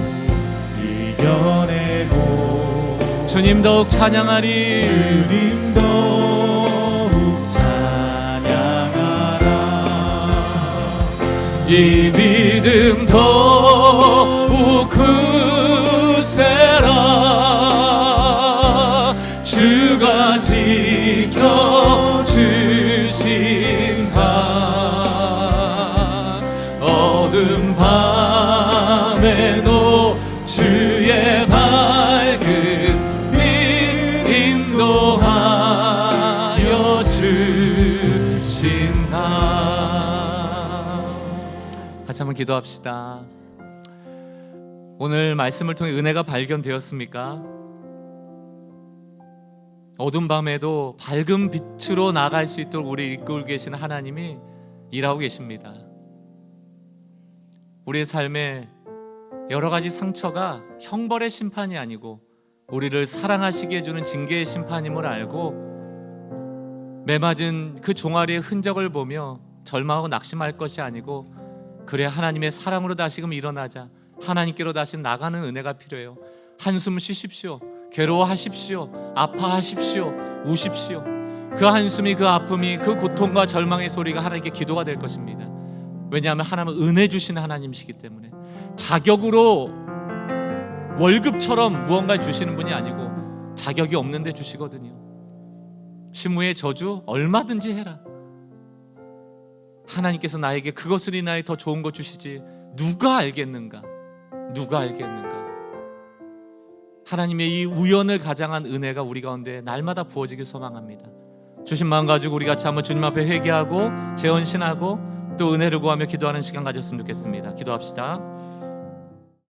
주님 더욱 찬양하리. 주님 더욱 찬양하라. 이 믿음 더욱 굳세라. 주가 지켜주신다. 어두운 밤에도 주의 밝은 인도하여 주신다. 같이 한번 기도합시다. 오늘 말씀을 통해 은혜가 발견되었습니까? 어두운 밤에도 밝은 빛으로 나갈 수 있도록 우리를 이끌고 계시는 하나님이 일하고 계십니다. 우리의 삶에 여러 가지 상처가 형벌의 심판이 아니고 우리를 사랑하시게 해주는 징계의 심판임을 알고 매맞은 그 종아리의 흔적을 보며 절망하고 낙심할 것이 아니고 그래 하나님의 사랑으로 다시금 일어나자 하나님께로 다시 나가는 은혜가 필요해요. 한숨 쉬십시오. 괴로워하십시오. 아파하십시오. 우십시오. 그 한숨이, 그 아픔이, 그 고통과 절망의 소리가 하나님께 기도가 될 것입니다. 왜냐하면 하나님은 은혜 주시는 하나님이시기 때문에, 자격으로 월급처럼 무언가를 주시는 분이 아니고 자격이 없는데 주시거든요. 시므의 저주 얼마든지 해라. 하나님께서 나에게 그것을 인하여 더 좋은 것 주시지 누가 알겠는가? 누가 알겠는가? 하나님의 이 우연을 가장한 은혜가 우리 가운데 날마다 부어지길 소망합니다. 주신 마음 가지고 우리 같이 한번 주님 앞에 회개하고 재헌신하고 또 은혜를 구하며 기도하는 시간 가졌으면 좋겠습니다. 기도합시다.